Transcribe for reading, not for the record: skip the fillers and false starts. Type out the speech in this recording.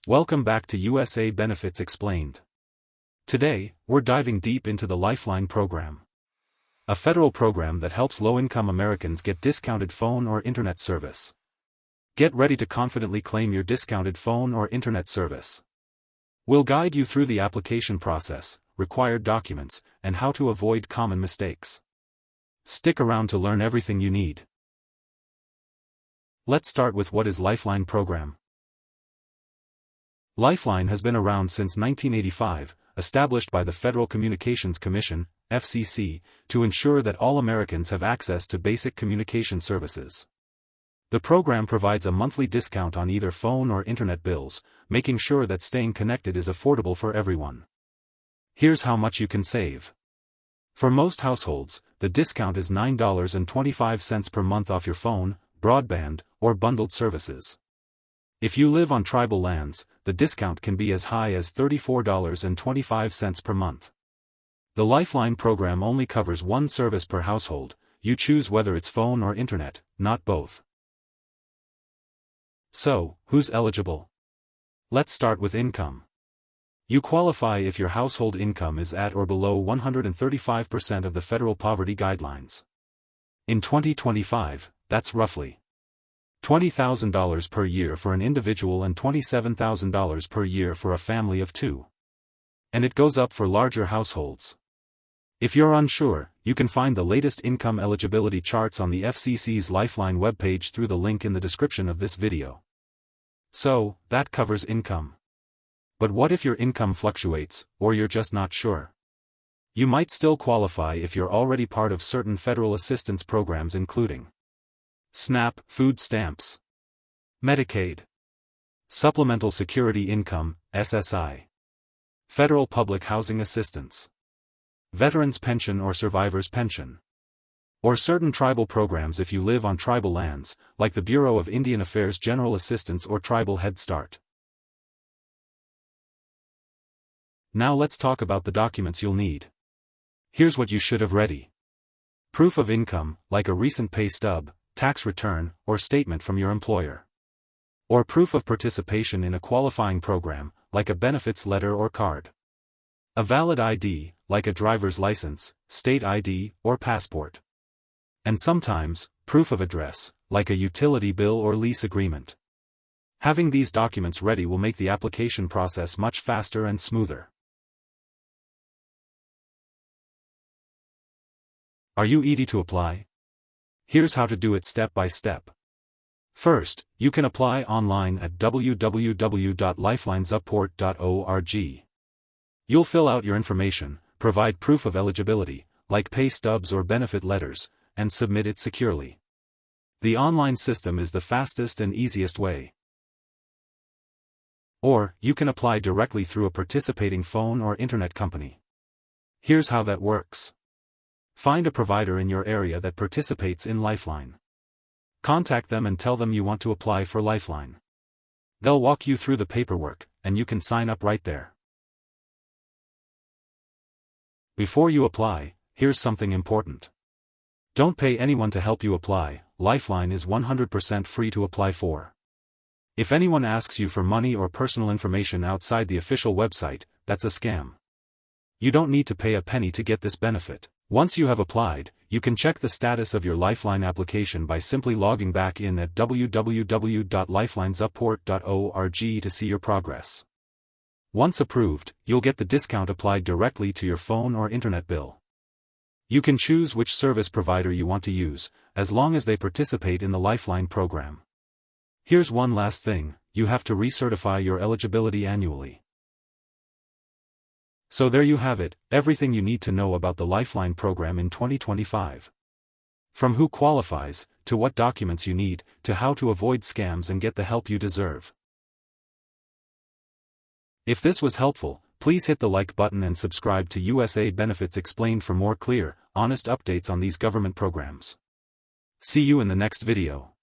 Welcome back to USA Benefits Explained. Today, we're diving deep into the Lifeline program. A federal program that helps low-income Americans get discounted phone or internet service. Get ready to confidently claim your discounted phone or internet service. We'll guide you through the application process, required documents, and how to avoid common mistakes. Stick around to learn everything you need. Let's start with what is Lifeline program. Lifeline has been around since 1985, established by the Federal Communications Commission, FCC, to ensure that all Americans have access to basic communication services. The program provides a monthly discount on either phone or internet bills, making sure that staying connected is affordable for everyone. Here's how much you can save. For most households, the discount is $9.25 per month off your phone, broadband, or bundled services. If you live on tribal lands, the discount can be as high as $34.25 per month. The Lifeline program only covers one service per household. You choose whether it's phone or internet, not both. So, who's eligible? Let's start with income. You qualify if your household income is at or below 135% of the federal poverty guidelines. In 2025, that's roughly $20,000 per year for an individual and $27,000 per year for a family of two. And it goes up for larger households. If you're unsure, you can find the latest income eligibility charts on the FCC's Lifeline webpage through the link in the description of this video. So, that covers income. But what if your income fluctuates, or you're just not sure? You might still qualify if you're already part of certain federal assistance programs including SNAP, food stamps, Medicaid, Supplemental Security Income, SSI, Federal Public Housing Assistance, Veterans Pension or Survivors Pension, or certain tribal programs if you live on tribal lands, like the Bureau of Indian Affairs General Assistance or Tribal Head Start. Now let's talk about the documents you'll need. Here's what you should have ready. Proof of income, like a recent pay stub, tax return, or statement from your employer. Or proof of participation in a qualifying program, like a benefits letter or card. A valid ID, like a driver's license, state ID, or passport. And sometimes, proof of address, like a utility bill or lease agreement. Having these documents ready will make the application process much faster and smoother. Are you ready to apply? Here's how to do it step by step. First, you can apply online at www.lifelinesupport.org. You'll fill out your information, provide proof of eligibility, like pay stubs or benefit letters, and submit it securely. The online system is the fastest and easiest way. Or, you can apply directly through a participating phone or internet company. Here's how that works. Find a provider in your area that participates in Lifeline. Contact them and tell them you want to apply for Lifeline. They'll walk you through the paperwork, and you can sign up right there. Before you apply, here's something important. Don't pay anyone to help you apply. Lifeline is 100% free to apply for. If anyone asks you for money or personal information outside the official website, that's a scam. You don't need to pay a penny to get this benefit. Once you have applied, you can check the status of your Lifeline application by simply logging back in at www.lifelinesupport.org to see your progress. Once approved, you'll get the discount applied directly to your phone or internet bill. You can choose which service provider you want to use, as long as they participate in the Lifeline program. Here's one last thing, you have to recertify your eligibility annually. So there you have it, everything you need to know about the Lifeline program in 2025. From who qualifies, to what documents you need, to how to avoid scams and get the help you deserve. If this was helpful, please hit the like button and subscribe to USA Benefits Explained for more clear, honest updates on these government programs. See you in the next video.